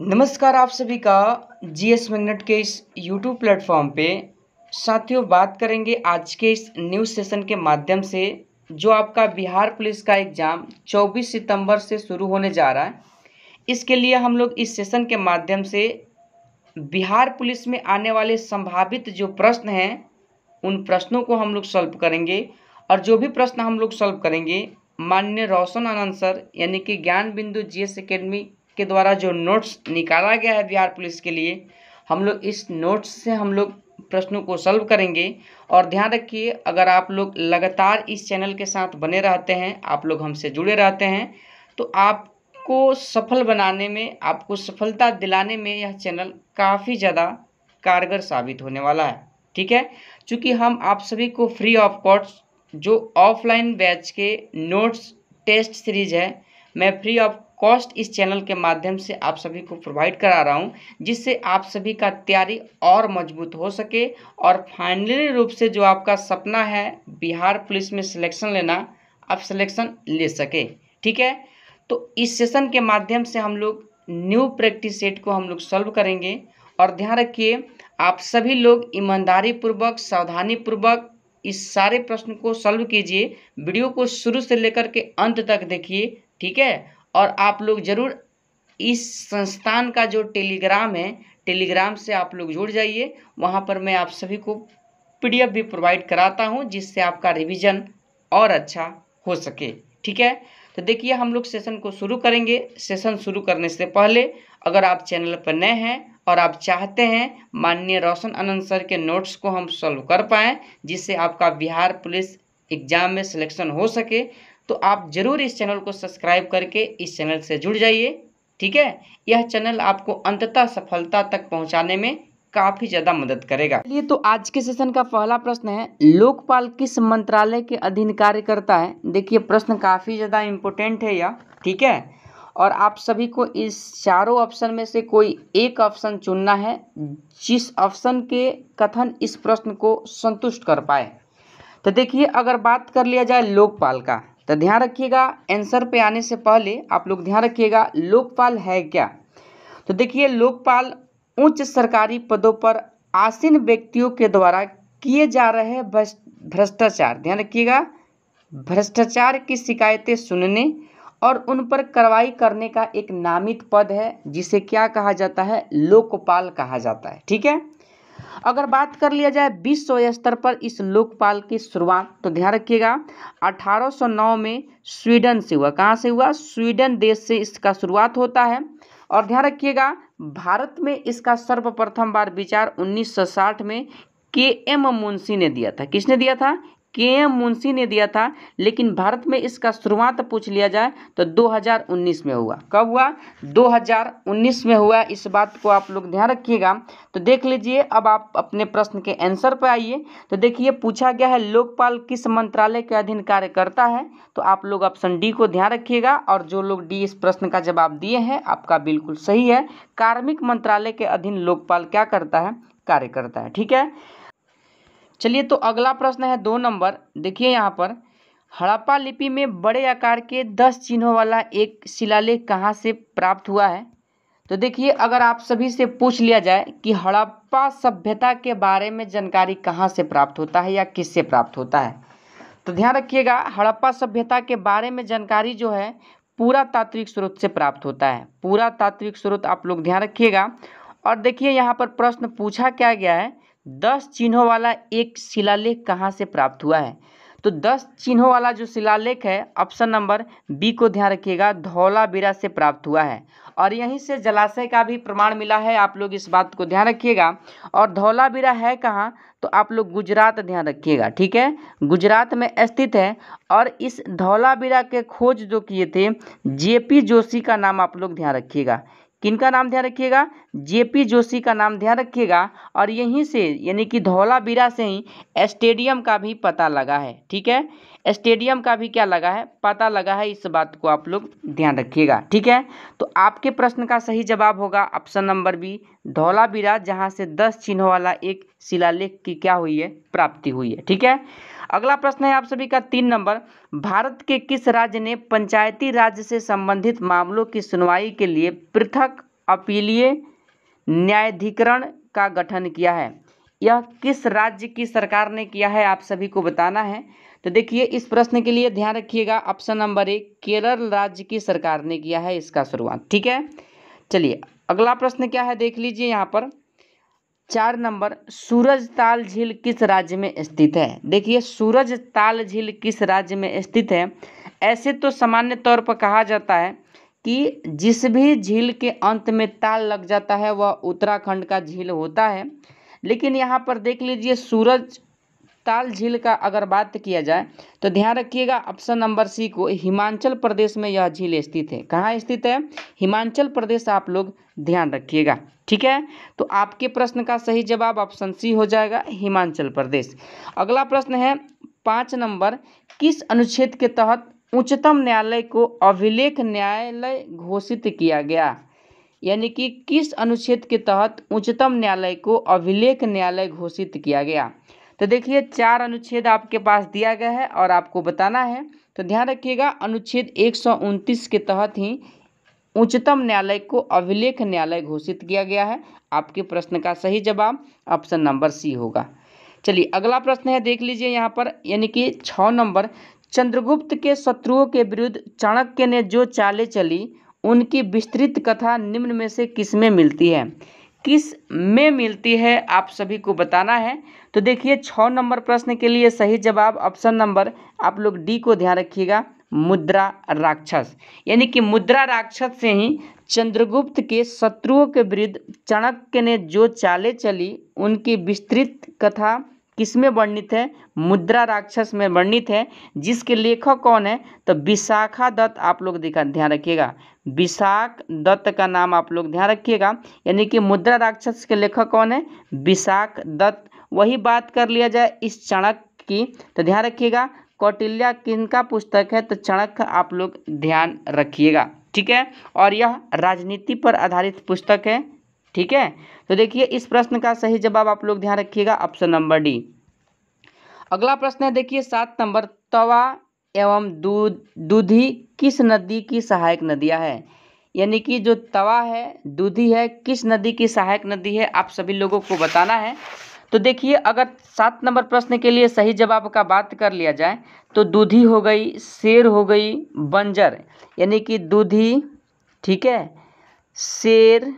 नमस्कार आप सभी का जीएस मैग्नेट के इस यूट्यूब प्लेटफॉर्म पे। साथियों, बात करेंगे आज के इस न्यूज़ सेशन के माध्यम से जो आपका बिहार पुलिस का एग्ज़ाम 24 सितंबर से शुरू होने जा रहा है। इसके लिए हम लोग इस सेशन के माध्यम से बिहार पुलिस में आने वाले संभावित जो प्रश्न हैं उन प्रश्नों को हम लोग सॉल्व करेंगे। और जो भी प्रश्न हम लोग सॉल्व करेंगे, माननीय रोशन आनंद सर यानी कि ज्ञान बिंदु जीएस एकेडमी के द्वारा जो नोट्स निकाला गया है बिहार पुलिस के लिए, हम लोग इस नोट्स से हम लोग प्रश्नों को सॉल्व करेंगे। और ध्यान रखिए, अगर आप लोग लगातार इस चैनल के साथ बने रहते हैं, आप लोग हमसे जुड़े रहते हैं, तो आपको सफल बनाने में, आपको सफलता दिलाने में यह चैनल काफ़ी ज़्यादा कारगर साबित होने वाला है। ठीक है, चूँकि हम आप सभी को फ्री ऑफ कॉस्ट जो ऑफलाइन बैच के नोट्स टेस्ट सीरीज है, मैं फ्री ऑफ कॉस्ट इस चैनल के माध्यम से आप सभी को प्रोवाइड करा रहा हूं, जिससे आप सभी का तैयारी और मजबूत हो सके और फाइनली रूप से जो आपका सपना है बिहार पुलिस में सिलेक्शन लेना, आप सिलेक्शन ले सके। ठीक है, तो इस सेशन के माध्यम से हम लोग न्यू प्रैक्टिस सेट को हम लोग सॉल्व करेंगे। और ध्यान रखिए, आप सभी लोग ईमानदारी पूर्वक, सावधानी पूर्वक इस सारे प्रश्न को सॉल्व कीजिए। वीडियो को शुरू से लेकर के अंत तक देखिए। ठीक है, और आप लोग ज़रूर इस संस्थान का जो टेलीग्राम है, टेलीग्राम से आप लोग जुड़ जाइए। वहाँ पर मैं आप सभी को पीडीएफ भी प्रोवाइड कराता हूँ, जिससे आपका रिवीजन और अच्छा हो सके। ठीक है, तो देखिए हम लोग सेशन को शुरू करेंगे। सेशन शुरू करने से पहले अगर आप चैनल पर नए हैं और आप चाहते हैं माननीय रोशन आनंद सर के नोट्स को हम सॉल्व कर पाएँ, जिससे आपका बिहार पुलिस एग्ज़ाम में सिलेक्शन हो सके, तो आप ज़रूर इस चैनल को सब्सक्राइब करके इस चैनल से जुड़ जाइए। ठीक है, यह चैनल आपको अंततः सफलता तक पहुंचाने में काफ़ी ज़्यादा मदद करेगा। चलिए, तो आज के सेशन का पहला प्रश्न है, लोकपाल किस मंत्रालय के अधीन कार्य करता है। देखिए, प्रश्न काफ़ी ज़्यादा इम्पोर्टेंट है यह। ठीक है, और आप सभी को इस चारों ऑप्शन में से कोई एक ऑप्शन चुनना है, जिस ऑप्शन के कथन इस प्रश्न को संतुष्ट कर पाए। तो देखिए, अगर बात कर लिया जाए लोकपाल का, तो ध्यान रखिएगा, आंसर पे आने से पहले आप लोग ध्यान रखिएगा लोकपाल है क्या। तो देखिए, लोकपाल उच्च सरकारी पदों पर आसीन व्यक्तियों के द्वारा किए जा रहे भ्रष्टाचार, ध्यान रखिएगा, भ्रष्टाचार की शिकायतें सुनने और उन पर कार्रवाई करने का एक नामित पद है, जिसे क्या कहा जाता है, लोकपाल कहा जाता है। ठीक है, अगर बात कर लिया जाए विश्व स्तर पर इस लोकपाल की शुरुआत, तो ध्यान रखिएगा 1809 में स्वीडन से हुआ। कहाँ से हुआ? स्वीडन देश से इसका शुरुआत होता है। और ध्यान रखिएगा, भारत में इसका सर्वप्रथम बार विचार 1960 में के.एम. मुंशी ने दिया था। किसने दिया था? के.एम. मुंशी ने दिया था। लेकिन भारत में इसका शुरुआत पूछ लिया जाए तो 2019 में हुआ। कब हुआ? 2019 में हुआ। इस बात को आप लोग ध्यान रखिएगा। तो देख लीजिए, अब आप अपने प्रश्न के आंसर पर आइए। तो देखिए, पूछा गया है लोकपाल किस मंत्रालय के अधीन कार्य करता है, तो आप लोग ऑप्शन डी को ध्यान रखिएगा। और जो लोग डी इस प्रश्न का जवाब दिए हैं, आपका बिल्कुल सही है। कार्मिक मंत्रालय के अधीन लोकपाल क्या करता है? कार्य करता है। ठीक है, चलिए, तो अगला प्रश्न है 2 नंबर। देखिए यहाँ पर, हड़प्पा लिपि में बड़े आकार के 10 चिन्हों वाला एक शिलालेख कहाँ से प्राप्त हुआ है। तो देखिए, अगर आप सभी से पूछ लिया जाए कि हड़प्पा सभ्यता के बारे में जानकारी कहाँ से प्राप्त होता है या किससे प्राप्त होता है, तो ध्यान रखिएगा, हड़प्पा सभ्यता के बारे में जानकारी जो है पुरातात्विक स्रोत से प्राप्त होता है। पुरातात्विक स्रोत आप लोग ध्यान रखिएगा। और देखिए, यहाँ पर प्रश्न पूछा क्या गया है, 10 चिन्हों वाला एक शिलालेख कहाँ से प्राप्त हुआ है। तो 10 चिन्हों वाला जो शिलालेख है, ऑप्शन नंबर बी को ध्यान रखिएगा, धौलावीरा से प्राप्त हुआ है। और यहीं से जलाशय का भी प्रमाण मिला है, आप लोग इस बात को ध्यान रखिएगा। और धौलावीरा है कहाँ, तो आप लोग गुजरात ध्यान रखिएगा। ठीक है, गुजरात में स्थित है। और इस धौलावीरा के खोज जो किए थे जेपी जोशी का नाम आप लोग ध्यान रखिएगा। किनका नाम ध्यान रखिएगा? जेपी जोशी का नाम ध्यान रखिएगा। और यहीं से, यानी कि धौलावीरा से ही स्टेडियम का भी पता लगा है। ठीक है, स्टेडियम का भी क्या लगा है? पता लगा है। इस बात को आप लोग ध्यान रखिएगा। ठीक है, तो आपके प्रश्न का सही जवाब होगा ऑप्शन नंबर बी, धौलावीरा, जहां से 10 चिन्हों वाला एक शिलालेख की क्या हुई है? प्राप्ति हुई है। ठीक है, अगला प्रश्न है आप सभी का 3 नंबर, भारत के किस राज्य ने पंचायती राज से संबंधित मामलों की सुनवाई के लिए पृथक अपीलीय न्यायाधिकरण का गठन किया है? यह किस राज्य की सरकार ने किया है, आप सभी को बताना है। तो देखिए इस प्रश्न के लिए ध्यान रखिएगा, ऑप्शन नंबर 1 केरल राज्य की सरकार ने किया है इसका शुरुआत। ठीक है, चलिए अगला प्रश्न क्या है देख लीजिए यहाँ पर। 4 नंबर, सूरजताल झील किस राज्य में स्थित है? देखिए सूरजताल झील किस राज्य में स्थित है? ऐसे तो सामान्य तौर पर कहा जाता है कि जिस भी झील के अंत में ताल लग जाता है वह उत्तराखंड का झील होता है, लेकिन यहाँ पर देख लीजिए सूरजताल झील का अगर बात किया जाए तो ध्यान रखिएगा ऑप्शन नंबर सी को, हिमाचल प्रदेश में यह झील स्थित है। कहाँ स्थित है? हिमाचल प्रदेश, आप लोग ध्यान रखिएगा। ठीक है, तो आपके प्रश्न का सही जवाब ऑप्शन सी हो जाएगा, हिमाचल प्रदेश। अगला प्रश्न है 5 नंबर, किस अनुच्छेद के तहत उच्चतम न्यायालय को अभिलेख न्यायालय घोषित किया गया? यानी कि किस अनुच्छेद के तहत उच्चतम न्यायालय को अभिलेख न्यायालय घोषित किया गया? तो देखिए 4 अनुच्छेद आपके पास दिया गया है और आपको बताना है। तो ध्यान रखिएगा अनुच्छेद 129 के तहत ही उच्चतम न्यायालय को अभिलेख न्यायालय घोषित किया गया है। आपके प्रश्न का सही जवाब ऑप्शन नंबर सी होगा। चलिए अगला प्रश्न है देख लीजिए यहाँ पर, यानी कि 6 नंबर, चंद्रगुप्त के शत्रुओं के विरुद्ध चाणक्य ने जो चालें चली उनकी विस्तृत कथा निम्न में से किसमें मिलती है? किस में मिलती है, आप सभी को बताना है। तो देखिए 6 नंबर प्रश्न के लिए सही जवाब ऑप्शन नंबर आप लोग डी को ध्यान रखिएगा, मुद्रा राक्षस। यानी कि मुद्रा राक्षस से ही चंद्रगुप्त के शत्रुओं के विरुद्ध चाणक्य ने जो चालें चली उनकी विस्तृत कथा किसमें वर्णित है? मुद्रा राक्षस में वर्णित है। जिसके लेखक कौन है? तो विशाखा दत्त, आप लोग ध्यान रखिएगा, विशाख दत्त का नाम आप लोग ध्यान रखिएगा। यानी कि मुद्रा राक्षस के लेखक कौन है? विशाख दत्त। वही बात कर लिया जाए इस चाणक्य की, तो ध्यान रखिएगा कौटिल्य किनका पुस्तक है? तो चाणक्य, आप लोग ध्यान रखिएगा। ठीक है, और यह राजनीति पर आधारित पुस्तक है। ठीक है, तो देखिए इस प्रश्न का सही जवाब आप लोग ध्यान रखिएगा ऑप्शन नंबर डी। अगला प्रश्न है देखिए 7 नंबर, तवा एवं दूधी किस नदी की सहायक नदियां है? यानी कि जो तवा है, दूधी है, किस नदी की सहायक नदी है, आप सभी लोगों को बताना है। तो देखिए अगर 7 नंबर प्रश्न के लिए सही जवाब का बात कर लिया जाए तो दूधी हो गई, शेर हो गई, बंजर, यानी कि दूधी, ठीक है, शेर,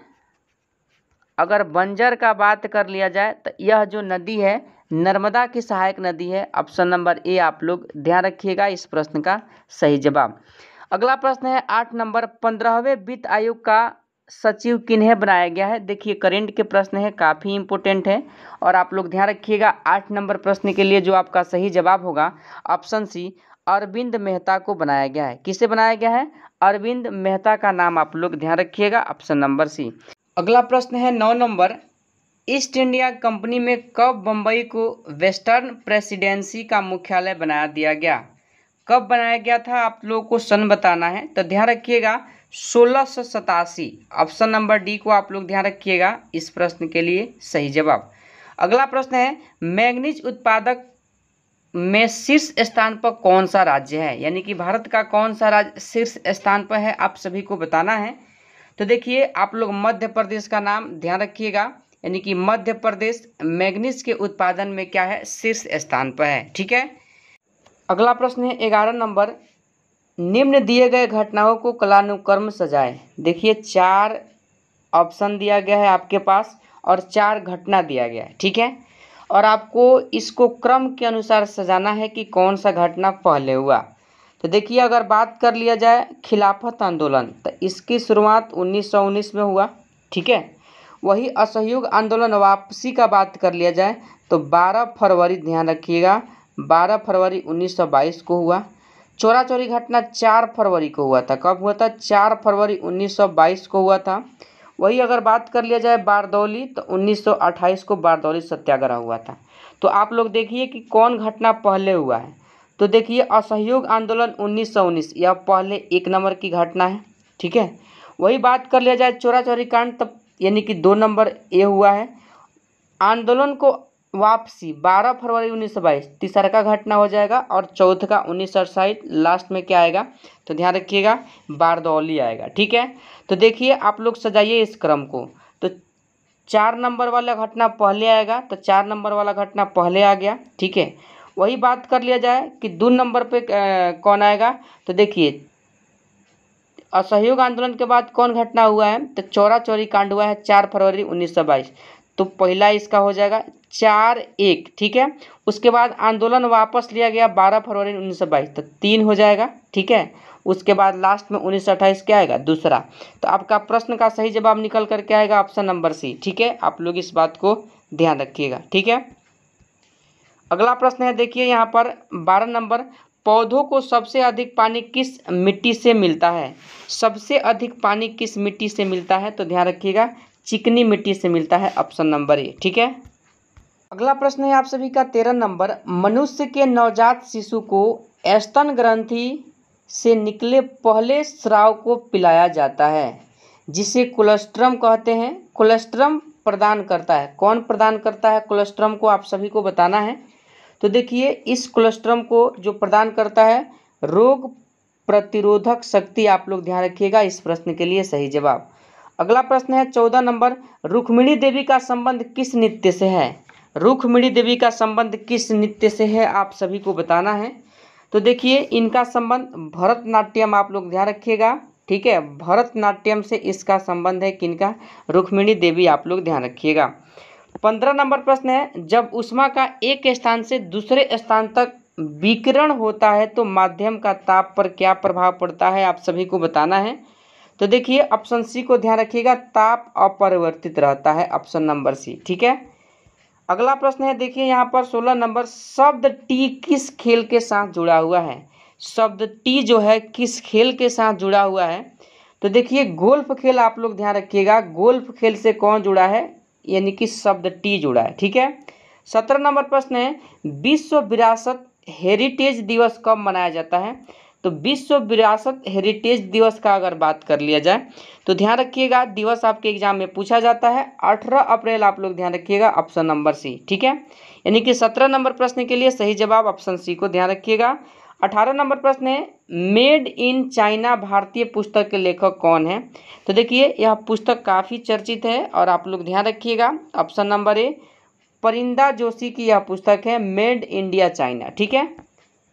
अगर बंजर का बात कर लिया जाए तो यह जो नदी है नर्मदा की सहायक नदी है। ऑप्शन नंबर ए आप लोग ध्यान रखिएगा इस प्रश्न का सही जवाब। अगला प्रश्न है 8 नंबर, 15वें वित्त आयोग का सचिव किन्हें बनाया गया है? देखिए करेंट के प्रश्न है, काफ़ी इंपॉर्टेंट है और आप लोग ध्यान रखिएगा 8 नंबर प्रश्न के लिए जो आपका सही जवाब होगा ऑप्शन सी, अरविंद मेहता को बनाया गया है। किसे बनाया गया है? अरविंद मेहता का नाम आप लोग ध्यान रखिएगा ऑप्शन नंबर सी। अगला प्रश्न है 9 नंबर, ईस्ट इंडिया कंपनी में कब बम्बई को वेस्टर्न प्रेसिडेंसी का मुख्यालय बना दिया गया? कब बनाया गया था, आप लोगों को सन बताना है। तो ध्यान रखिएगा 1687, ऑप्शन नंबर डी को आप लोग ध्यान रखिएगा इस प्रश्न के लिए सही जवाब। अगला प्रश्न है, मैंगनीज उत्पादक में शीर्ष स्थान पर कौन सा राज्य है? यानी कि भारत का कौन सा राज्य शीर्ष स्थान पर है, आप सभी को बताना है। तो देखिए आप लोग मध्य प्रदेश का नाम ध्यान रखिएगा, यानी कि मध्य प्रदेश मैंगनीज के उत्पादन में क्या है? शीर्ष स्थान पर है। ठीक है, अगला प्रश्न है 11 नंबर, निम्न दिए गए घटनाओं को कालानुक्रम सजाएं। देखिए 4 ऑप्शन दिया गया है आपके पास और 4 घटना दिया गया है। ठीक है, और आपको इसको क्रम के अनुसार सजाना है कि कौन सा घटना पहले हुआ। तो देखिए अगर बात कर लिया जाए खिलाफत आंदोलन, तो इसकी शुरुआत 1919 में हुआ। ठीक है, वही असहयोग आंदोलन वापसी का बात कर लिया जाए तो 12 फरवरी, ध्यान रखिएगा 12 फरवरी 1922 को हुआ। चोरा चोरी घटना 4 फरवरी को हुआ था। कब हुआ था? 4 फरवरी 1922 को हुआ था। वही अगर बात कर लिया जाए बारदौली, तो 1928 को बारदौली सत्याग्रह हुआ था। तो आप लोग देखिए कि कौन घटना पहले हुआ है। तो देखिए असहयोग आंदोलन 1919, यह पहले 1 नंबर की घटना है। ठीक है, वही बात कर लिया जाए चोरा चोरी कांड, तब यानी कि 2 नंबर ये हुआ है। आंदोलन को वापसी 12 फरवरी 1922 तीसरा का घटना हो जाएगा, और चौथा का 1968 लास्ट में क्या आएगा, तो ध्यान रखिएगा बारदौली आएगा। ठीक है, तो देखिए आप लोग सजाइए इस क्रम को। तो 4 नंबर वाला घटना पहले आएगा, तो 4 नंबर वाला घटना पहले आ गया। ठीक है, वही बात कर लिया जाए कि 2 नंबर पे कौन आएगा, तो देखिए असहयोग आंदोलन के बाद कौन घटना हुआ है, तो चौरा चौरी कांड हुआ है 4 फरवरी 1922। तो पहला इसका हो जाएगा 4-1। ठीक है, उसके बाद आंदोलन वापस लिया गया 12 फरवरी 1922, तो 3 हो जाएगा। ठीक है, उसके बाद लास्ट में 1928 क्या आएगा, दूसरा। तो आपका प्रश्न का सही जवाब निकल करके आएगा ऑप्शन नंबर सी। ठीक है, आप लोग इस बात को ध्यान रखिएगा। ठीक है, अगला प्रश्न है, देखिए यहाँ पर 12 नंबर, पौधों को सबसे अधिक पानी किस मिट्टी से मिलता है। सबसे अधिक पानी किस मिट्टी से मिलता है, तो ध्यान रखिएगा चिकनी मिट्टी से मिलता है, ऑप्शन नंबर ए। ठीक है, अगला प्रश्न है आप सभी का 13 नंबर, मनुष्य के नवजात शिशु को स्तन ग्रंथि से निकले पहले स्राव को पिलाया जाता है, जिसे कोलेस्ट्रम कहते हैं। कोलेस्ट्रम प्रदान करता है, कौन प्रदान करता है कोलेस्ट्रम को, आप सभी को बताना है। तो देखिए इस कोलेस्ट्रम को जो प्रदान करता है रोग प्रतिरोधक शक्ति, आप लोग ध्यान रखिएगा इस प्रश्न के लिए सही जवाब। अगला प्रश्न है 14 नंबर, रुक्मिणी देवी का संबंध किस नृत्य से है। रुक्मिणी देवी का संबंध किस नृत्य से है, आप सभी को बताना है। तो देखिए इनका संबंध भरतनाट्यम, आप लोग ध्यान रखिएगा। ठीक है, भरतनाट्यम से इसका संबंध है, किनका, रुक्मिणी देवी, आप लोग ध्यान रखिएगा। 15 नंबर प्रश्न है, जब ऊष्मा का एक स्थान से दूसरे स्थान तक विकिरण होता है तो माध्यम का ताप पर क्या प्रभाव पड़ता है, आप सभी को बताना है। तो देखिए ऑप्शन सी को ध्यान रखिएगा, ताप अपरिवर्तित रहता है, ऑप्शन नंबर सी। ठीक है, अगला प्रश्न है, देखिए यहाँ पर 16 नंबर, शब्द टी किस खेल के साथ जुड़ा हुआ है। शब्द टी जो है किस खेल के साथ जुड़ा हुआ है, तो देखिए गोल्फ खेल, आप लोग ध्यान रखिएगा गोल्फ खेल से कौन जुड़ा है, यानी कि शब्द टी जुड़ा है। ठीक है, 17 नंबर प्रश्न है, विश्व विरासत हेरिटेज दिवस कब मनाया जाता है। तो विश्व विरासत हेरिटेज दिवस का अगर बात कर लिया जाए तो ध्यान रखिएगा दिवस आपके एग्जाम में पूछा जाता है 18 अप्रैल, आप लोग ध्यान रखिएगा ऑप्शन नंबर सी। ठीक है, यानी कि 17 नंबर प्रश्न के लिए सही जवाब ऑप्शन सी को ध्यान रखिएगा। 18 नंबर प्रश्न है, मेड इन चाइना भारतीय पुस्तक के लेखक कौन है। तो देखिए यह पुस्तक काफ़ी चर्चित है और आप लोग ध्यान रखिएगा ऑप्शन नंबर ए, परिंदा जोशी की यह पुस्तक है, मेड इंडिया चाइना। ठीक है,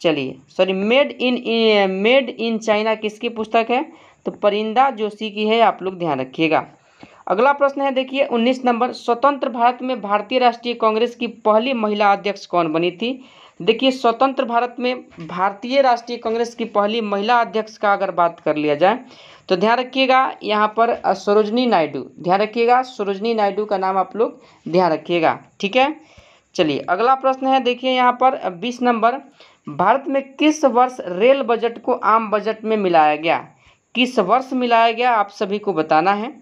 चलिए सॉरी मेड इन चाइना किसकी पुस्तक है, तो परिंदा जोशी की है, आप लोग ध्यान रखिएगा। अगला प्रश्न है, देखिए 19 नंबर, स्वतंत्र भारत में भारतीय राष्ट्रीय कांग्रेस की पहली महिला अध्यक्ष कौन बनी थी। देखिए स्वतंत्र भारत में भारतीय राष्ट्रीय कांग्रेस की पहली महिला अध्यक्ष का अगर बात कर लिया जाए तो ध्यान रखिएगा यहाँ पर सरोजनी नायडू, ध्यान रखिएगा सरोजनी नायडू का नाम आप लोग ध्यान रखिएगा। ठीक है, चलिए अगला प्रश्न है, देखिए यहाँ पर 20 नंबर, भारत में किस वर्ष रेल बजट को आम बजट में मिलाया गया। किस वर्ष मिलाया गया, आप सभी को बताना है।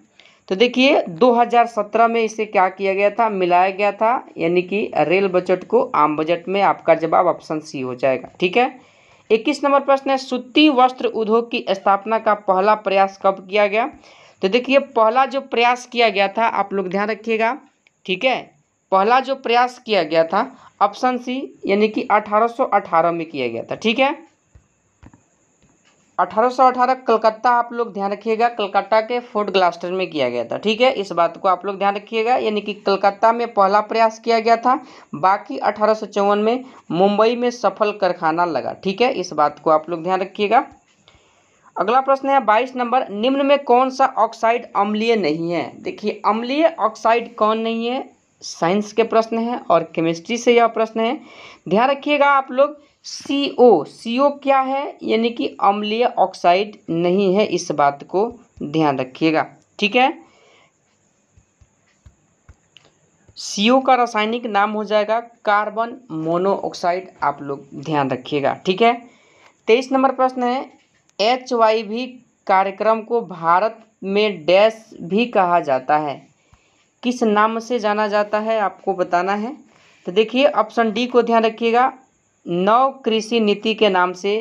तो देखिए 2017 में इसे क्या किया गया था, मिलाया गया था, यानी कि रेल बजट को आम बजट में, आपका जवाब ऑप्शन सी हो जाएगा। ठीक है, 21 नंबर प्रश्न है, सूती वस्त्र उद्योग की स्थापना का पहला प्रयास कब किया गया। तो देखिए पहला जो प्रयास किया गया था, आप लोग ध्यान रखिएगा। ठीक है, पहला जो प्रयास किया गया था ऑप्शन सी, यानी कि 1818 में किया गया था। ठीक है, 1818 कलकत्ता, आप लोग ध्यान रखिएगा, कलकत्ता के फोर्ट ग्लास्टर में किया गया था। ठीक है, इस बात को आप लोग ध्यान रखिएगा, यानी कि कलकत्ता में पहला प्रयास किया गया था, बाकी 1854 में मुंबई में सफल कारखाना लगा। ठीक है, इस बात को आप लोग ध्यान रखिएगा। अगला प्रश्न है 22 नंबर, निम्न में कौन सा ऑक्साइड अम्लीय नहीं है। देखिए अम्लीय ऑक्साइड कौन नहीं है, साइंस के प्रश्न है और केमिस्ट्री से यह प्रश्न है, ध्यान रखिएगा आप लोग। CO क्या है, यानी कि अम्लीय ऑक्साइड नहीं है, इस बात को ध्यान रखिएगा। ठीक है, CO का रासायनिक नाम हो जाएगा कार्बन मोनोऑक्साइड, आप लोग ध्यान रखिएगा। ठीक है, 23 नंबर प्रश्न है, HIV कार्यक्रम को भारत में डैश भी कहा जाता है, किस नाम से जाना जाता है, आपको बताना है। तो देखिए ऑप्शन डी को ध्यान रखिएगा, नव कृषि नीति के नाम से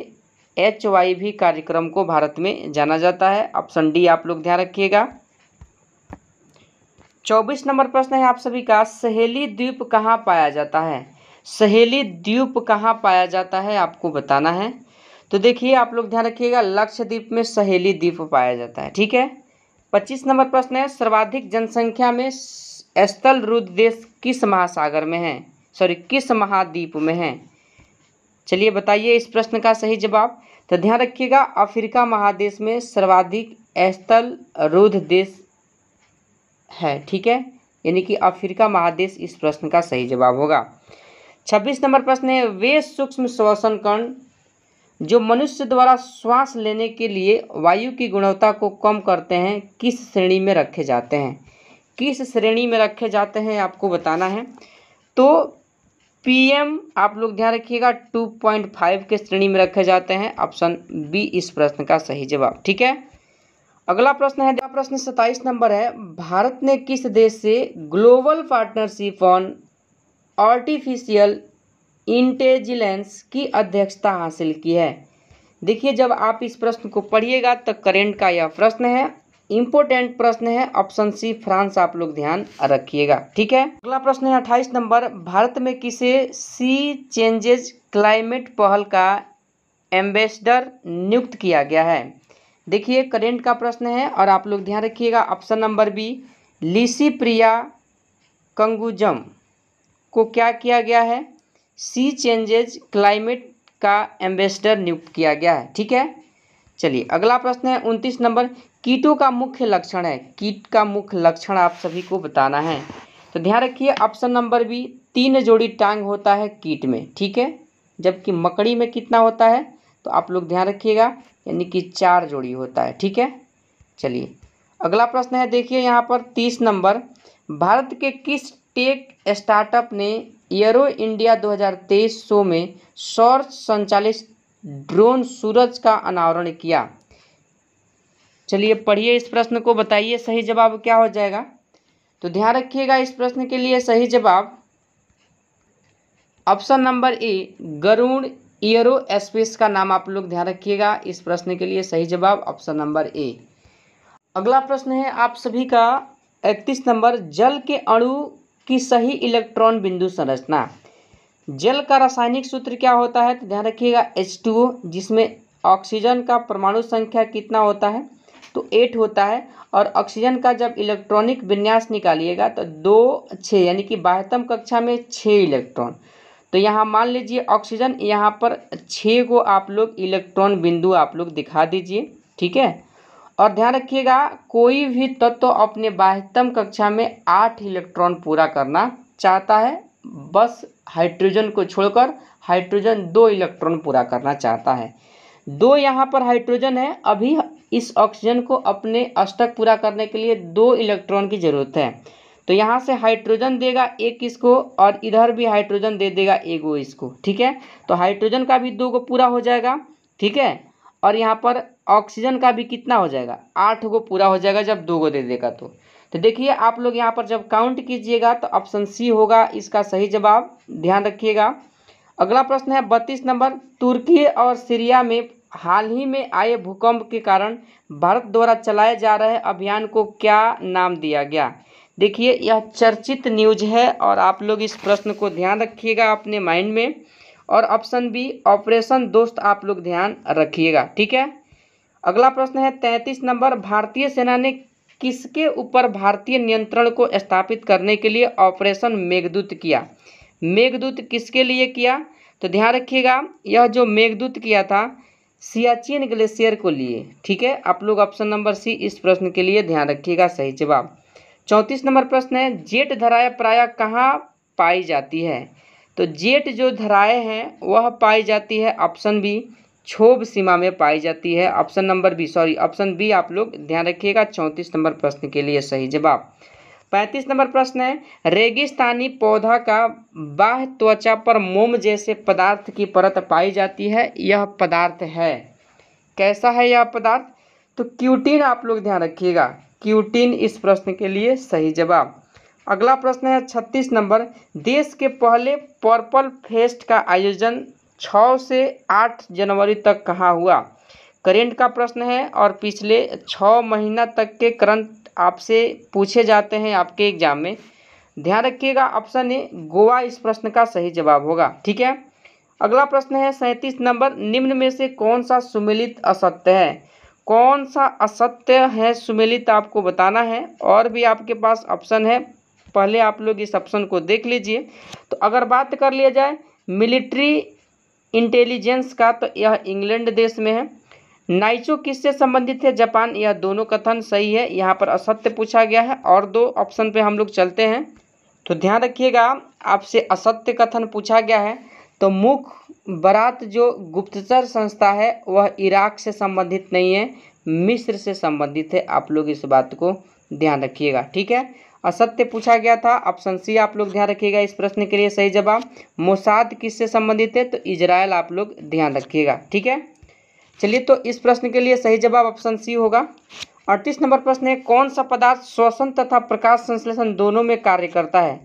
HIV कार्यक्रम को भारत में जाना जाता है, ऑप्शन डी आप लोग ध्यान रखिएगा। 24 नंबर प्रश्न है आप सभी का, सहेली द्वीप कहाँ पाया जाता है? सहेली द्वीप कहाँ पाया जाता है आपको बताना है। तो देखिए आप लोग ध्यान रखिएगा, लक्षद्वीप में सहेली द्वीप पाया जाता है। ठीक है। 25 नंबर प्रश्न है, सर्वाधिक जनसंख्या में स्थल रुद्र देश किस महासागर में है, किस महाद्वीप में है? चलिए बताइए इस प्रश्न का सही जवाब। तो ध्यान रखिएगा, अफ्रीका महादेश में सर्वाधिक स्थल रुद्र देश है। ठीक है, यानी कि अफ्रीका महादेश इस प्रश्न का सही जवाब होगा। 26 नंबर प्रश्न है, वे सूक्ष्म श्वसन कण जो मनुष्य द्वारा श्वास लेने के लिए वायु की गुणवत्ता को कम करते हैं किस श्रेणी में रखे जाते हैं? किस श्रेणी में रखे जाते हैं आपको बताना है। तो PM आप लोग ध्यान रखिएगा 2.5 के श्रेणी में रखे जाते हैं। ऑप्शन बी इस प्रश्न का सही जवाब। ठीक है। अगला प्रश्न है, प्रश्न 27 नंबर है, भारत ने किस देश से global partnership on artificial intelligence की अध्यक्षता हासिल की है? देखिए जब आप इस प्रश्न को पढ़िएगा तो करेंट का यह प्रश्न है, इंपोर्टेंट प्रश्न है। ऑप्शन सी फ्रांस आप लोग ध्यान रखिएगा। ठीक है। अगला प्रश्न है 28 नंबर, भारत में किसे सी चेंजेज क्लाइमेट पहल का एम्बेसडर नियुक्त किया गया है? देखिए करेंट का प्रश्न है और आप लोग ध्यान रखिएगा, ऑप्शन नंबर बी लिसी प्रिया कंगुजम को क्या किया गया है? सी चेंजेज क्लाइमेट का एम्बेसडर नियुक्त किया गया है। ठीक है। चलिए अगला प्रश्न है 29 नंबर, कीटों का मुख्य लक्षण है। कीट का मुख्य लक्षण आप सभी को बताना है। तो ध्यान रखिए ऑप्शन नंबर बी 3 जोड़ी टांग होता है कीट में। ठीक है, जबकि मकड़ी में कितना होता है? तो आप लोग ध्यान रखिएगा, यानी कि 4 जोड़ी होता है। ठीक है। चलिए अगला प्रश्न है, देखिए यहाँ पर 30 नंबर, भारत के किस टेक स्टार्टअप ने एरो इंडिया 2023 शो में सौर संचालित ड्रोन सूरज का अनावरण किया? चलिए पढ़िए इस प्रश्न को, बताइए सही जवाब क्या हो जाएगा। तो ध्यान रखिएगा इस प्रश्न के लिए सही जवाब option number A Garuda Aerospace का नाम आप लोग ध्यान रखिएगा। इस प्रश्न के लिए सही जवाब ऑप्शन नंबर ए। अगला प्रश्न है आप सभी का 31 नंबर, जल के अणु की सही इलेक्ट्रॉन बिंदु संरचना। जल का रासायनिक सूत्र क्या होता है? तो ध्यान रखिएगा H2O, जिसमें ऑक्सीजन का परमाणु संख्या कितना होता है? तो 8 होता है। और ऑक्सीजन का जब इलेक्ट्रॉनिक विन्यास निकालिएगा तो 2 6, यानी कि बाह्यतम कक्षा में 6 इलेक्ट्रॉन। तो यहाँ मान लीजिए ऑक्सीजन, यहाँ पर 6 को आप लोग इलेक्ट्रॉन बिंदु आप लोग दिखा दीजिए। ठीक है। और ध्यान रखिएगा, कोई भी तत्व तो अपने बाह्यतम कक्षा में 8 इलेक्ट्रॉन पूरा करना चाहता है, बस हाइड्रोजन को छोड़कर हाइड्रोजन 2 इलेक्ट्रॉन पूरा करना चाहता है। 2 यहाँ पर हाइड्रोजन है, अभी इस ऑक्सीजन को अपने अष्टक पूरा करने के लिए 2 इलेक्ट्रॉन की जरूरत है। तो यहाँ से हाइड्रोजन देगा 1 इसको, और इधर भी हाइड्रोजन दे देगा 1 इसको। ठीक है। तो हाइड्रोजन का भी 2 को पूरा हो जाएगा। ठीक है। और यहाँ पर ऑक्सीजन का भी कितना हो जाएगा? 8 को पूरा हो जाएगा जब 2 को दे देगा। तो देखिए आप लोग यहाँ पर जब काउंट कीजिएगा तो ऑप्शन सी होगा इसका सही जवाब। ध्यान रखिएगा। अगला प्रश्न है 32 नंबर, तुर्की और सीरिया में हाल ही में आए भूकंप के कारण भारत द्वारा चलाए जा रहे अभियान को क्या नाम दिया गया? देखिए यह चर्चित न्यूज है और आप लोग इस प्रश्न को ध्यान रखिएगा अपने माइंड में। और ऑप्शन बी ऑपरेशन दोस्त आप लोग ध्यान रखिएगा। ठीक है। अगला प्रश्न है 33 नंबर, भारतीय सेना ने किसके ऊपर भारतीय नियंत्रण को स्थापित करने के लिए ऑपरेशन मेघदूत किया? मेघदूत किसके लिए किया? तो ध्यान रखिएगा, यह जो मेघदूत किया था सियाचिन ग्लेशियर को लिए। ठीक है। आप लोग ऑप्शन नंबर सी इस प्रश्न के लिए ध्यान रखिएगा सही जवाब। 34 नंबर प्रश्न है, जेट धराएं प्रायः कहाँ पाई जाती है? तो जेट जो धराएं हैं वह पाई जाती है ऑप्शन बी क्षोभ सीमा में पाई जाती है। ऑप्शन बी आप लोग ध्यान रखिएगा 34 नंबर प्रश्न के लिए सही जवाब। 35 नंबर प्रश्न है, रेगिस्तानी पौधा का बाह्य त्वचा पर मोम जैसे पदार्थ की परत पाई जाती है, यह पदार्थ है, कैसा है यह पदार्थ? तो क्यूटिन आप लोग ध्यान रखिएगा, क्यूटिन इस प्रश्न के लिए सही जवाब। अगला प्रश्न है 36 नंबर, देश के पहले पर्पल फेस्ट का आयोजन 6 से 8 जनवरी तक कहाँ हुआ? करेंट का प्रश्न है और पिछले 6 महीना तक के करंट आपसे पूछे जाते हैं आपके एग्जाम में। ध्यान रखिएगा ऑप्शन ए गोवा इस प्रश्न का सही जवाब होगा। ठीक है, अगला प्रश्न है 37 नंबर, निम्न में से कौन सा सुमेलित असत्य है? कौन सा असत्य है सुमेलित आपको बताना है। और भी आपके पास ऑप्शन है, पहले आप लोग इस ऑप्शन को देख लीजिए। तो अगर बात कर लिया जाए मिलिट्री इंटेलिजेंस का, तो यह इंग्लैंड देश में है। नाइचो किससे संबंधित है? जापान। यह दोनों कथन सही है, यहाँ पर असत्य पूछा गया है। और दो ऑप्शन पे हम लोग चलते हैं, तो ध्यान रखिएगा आपसे असत्य कथन पूछा गया है। तो मुखबरात जो गुप्तचर संस्था है वह इराक से संबंधित नहीं है, मिस्र से संबंधित है। आप लोग इस बात को ध्यान रखिएगा। ठीक है, असत्य पूछा गया था, ऑप्शन सी आप लोग ध्यान रखिएगा इस प्रश्न के लिए सही जवाब। मोसाद किससे संबंधित है? तो इजराइल आप लोग ध्यान रखिएगा। ठीक है, चलिए तो इस प्रश्न के लिए सही जवाब ऑप्शन सी होगा। 38 नंबर प्रश्न है, कौन सा पदार्थ श्वसन तथा प्रकाश संश्लेषण दोनों में कार्य करता है?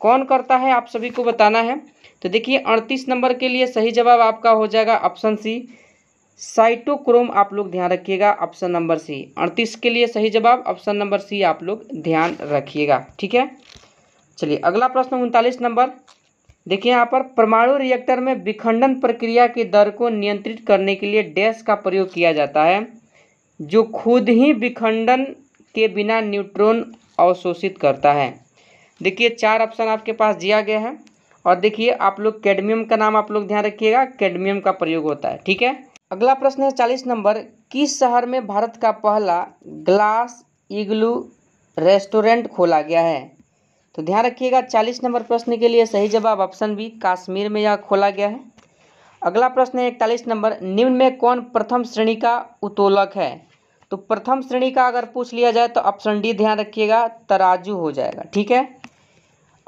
कौन करता है आप सभी को बताना है। तो देखिए 38 नंबर के लिए सही जवाब आपका हो जाएगा ऑप्शन सी साइटोक्रोम। आप लोग ध्यान रखिएगा ऑप्शन नंबर सी। 38 के लिए सही जवाब ऑप्शन नंबर सी आप लोग ध्यान रखिएगा। ठीक है, चलिए अगला प्रश्न 39 नंबर, देखिए यहाँ पर परमाणु रिएक्टर में विखंडन प्रक्रिया की दर को नियंत्रित करने के लिए डैश का प्रयोग किया जाता है, जो खुद ही विखंडन के बिना न्यूट्रॉन अवशोषित करता है। देखिए 4 ऑप्शन आपके पास दिया गया है। और देखिए आप लोग कैडमियम का नाम आप लोग ध्यान रखिएगा, कैडमियम का प्रयोग होता है। ठीक है, अगला प्रश्न है 40 नंबर, किस शहर में भारत का पहला ग्लास इग्लू रेस्टोरेंट खोला गया है? तो ध्यान रखिएगा 40 नंबर प्रश्न के लिए सही जवाब ऑप्शन बी कश्मीर में यह खोला गया है। अगला प्रश्न है 41 नंबर, निम्न में कौन प्रथम श्रेणी का उत्तोलक है? तो प्रथम श्रेणी का अगर पूछ लिया जाए तो ऑप्शन डी ध्यान रखिएगा तराजू हो जाएगा। ठीक है,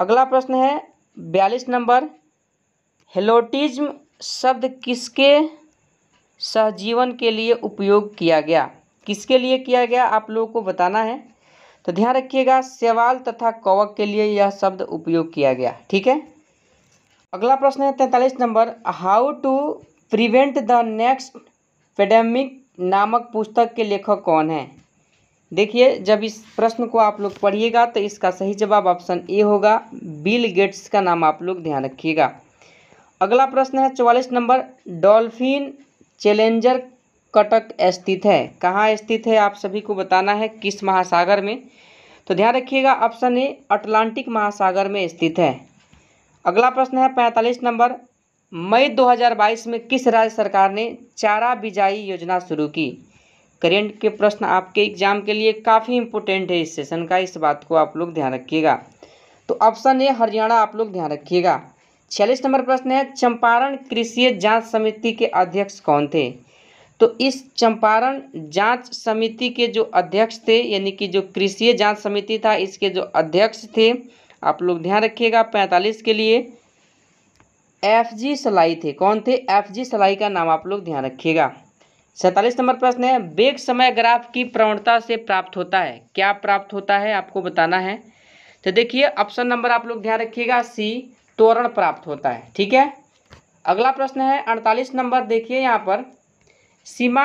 अगला प्रश्न है 42 नंबर, हेलोटिज्म शब्द किसके सहजीवन के लिए उपयोग किया गया? किसके लिए किया गया आप लोगों को बताना है। तो ध्यान रखिएगा शैवाल तथा कवक के लिए यह शब्द उपयोग किया गया। ठीक है, अगला प्रश्न है 43 नंबर, how to prevent the next pandemic नामक पुस्तक के लेखक कौन है? देखिए जब इस प्रश्न को आप लोग पढ़िएगा तो इसका सही जवाब ऑप्शन ए होगा, बिल गेट्स का नाम आप लोग ध्यान रखिएगा। अगला प्रश्न है 44 नंबर, डॉल्फिन चैलेंजर कटक स्थित है, कहाँ स्थित है आप सभी को बताना है, किस महासागर में? तो ध्यान रखिएगा ऑप्शन ए अटलांटिक महासागर में स्थित है। अगला प्रश्न है 45 नंबर, मई 2022 में किस राज्य सरकार ने चारा बिजाई योजना शुरू की? करेंट के प्रश्न आपके एग्जाम के लिए काफ़ी इंपॉर्टेंट है इस सेशन का, इस बात को आप लोग ध्यान रखिएगा। तो ऑप्शन ए हरियाणा आप लोग ध्यान रखिएगा। 46 नंबर प्रश्न है, चंपारण कृषि जांच समिति के अध्यक्ष कौन थे? तो इस चंपारण जांच समिति के जो अध्यक्ष थे, यानी कि जो कृषि जांच समिति था इसके जो अध्यक्ष थे आप लोग ध्यान रखिएगा 45 के लिए FG सलाई थे। कौन थे? FG सलाई का नाम आप लोग ध्यान रखिएगा। 47 नंबर प्रश्न है, वेग समय ग्राफ की प्रवणता से प्राप्त होता है, क्या प्राप्त होता है आपको बताना है। तो देखिए ऑप्शन नंबर आप लोग ध्यान रखिएगा सी त्वरण प्राप्त होता है। ठीक है, अगला प्रश्न है 48 नंबर, देखिए यहाँ पर सीमा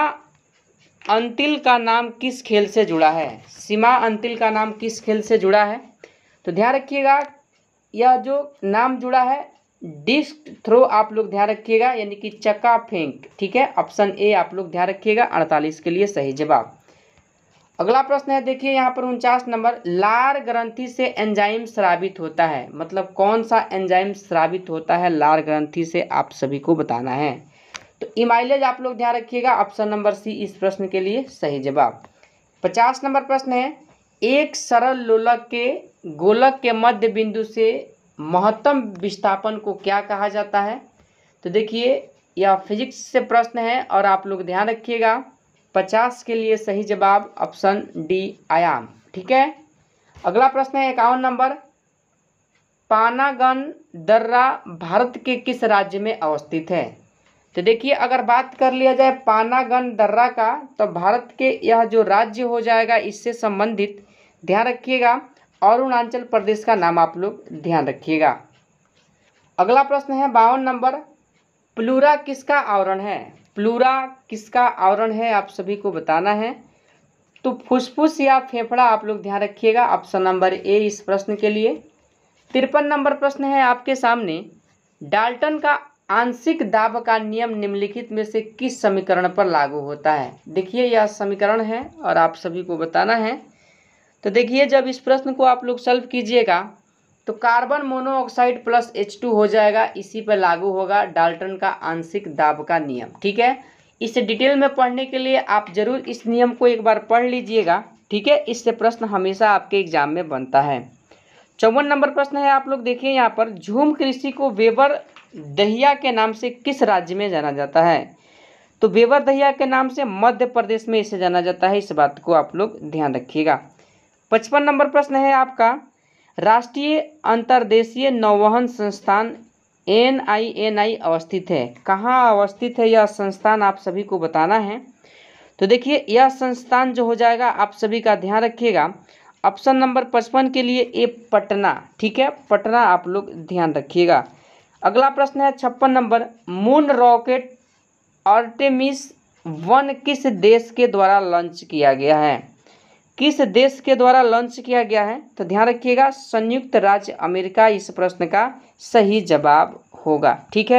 अंतिल का नाम किस खेल से जुड़ा है? सीमा अंतिल का नाम किस खेल से जुड़ा है? तो ध्यान रखिएगा यह जो नाम जुड़ा है डिस्क थ्रो आप लोग ध्यान रखिएगा, यानी कि चक्का फेंक। ठीक है, ऑप्शन ए आप लोग ध्यान रखिएगा 48 के लिए सही जवाब। अगला प्रश्न है देखिए यहाँ पर 49 नंबर, लार ग्रंथि से एंजाइम स्रावित होता है, मतलब कौन सा एंजाइम स्रावित होता है लार ग्रंथि से आप सभी को बताना है। तो इमाइलेज आप लोग ध्यान रखिएगा ऑप्शन नंबर सी इस प्रश्न के लिए सही जवाब। 50 नंबर प्रश्न है, एक सरल लोलक के गोलक के मध्य बिंदु से महत्तम विस्थापन को क्या कहा जाता है? तो देखिए यह फिजिक्स से प्रश्न है और आप लोग ध्यान रखिएगा 50 के लिए सही जवाब ऑप्शन डी आयाम। ठीक है, अगला प्रश्न है 51 नंबर, पानागन दर्रा भारत के किस राज्य में अवस्थित है? तो देखिए अगर बात कर लिया जाए पानागन दर्रा का, तो भारत के यह जो राज्य हो जाएगा इससे संबंधित ध्यान रखिएगा अरुणाचल प्रदेश का नाम आप लोग ध्यान रखिएगा। अगला प्रश्न है 52 नंबर, प्लूरा किसका आवरण है? प्लूरा किसका आवरण है आप सभी को बताना है। तो फुसफुस या फेफड़ा आप लोग ध्यान रखिएगा, ऑप्शन नंबर ए इस प्रश्न के लिए। 53 नंबर प्रश्न है आपके सामने, डाल्टन का आंशिक दाब का नियम निम्नलिखित में से किस समीकरण पर लागू होता है। देखिए यह समीकरण है और आप सभी को बताना है। तो देखिए जब इस प्रश्न को आप लोग सॉल्व कीजिएगा तो कार्बन मोनोऑक्साइड प्लस H2 हो जाएगा, इसी पर लागू होगा डाल्टन का आंशिक दाब का नियम। ठीक है, इसे डिटेल में पढ़ने के लिए आप जरूर इस नियम को एक बार पढ़ लीजिएगा। ठीक है, इससे प्रश्न हमेशा आपके एग्जाम में बनता है। 54 नंबर प्रश्न है, आप लोग देखिए यहाँ पर, झूम कृषि को वेबर दहिया के नाम से किस राज्य में जाना जाता है। तो वेबर दहिया के नाम से मध्य प्रदेश में इसे जाना जाता है, इस बात को आप लोग ध्यान रखिएगा। 55 नंबर प्रश्न है आपका, राष्ट्रीय अंतर्देशीय नौवहन संस्थान NINI अवस्थित है, कहाँ अवस्थित है यह संस्थान आप सभी को बताना है। तो देखिए यह संस्थान जो हो जाएगा आप सभी का ध्यान रखिएगा, ऑप्शन नंबर 55 के लिए ए पटना। ठीक है, पटना आप लोग ध्यान रखिएगा। अगला प्रश्न है 56 नंबर, मून रॉकेट आर्टेमिस 1 किस देश के द्वारा लॉन्च किया गया है। किस देश के द्वारा लॉन्च किया गया है, तो ध्यान रखिएगा संयुक्त राज्य अमेरिका इस प्रश्न का सही जवाब होगा। ठीक है।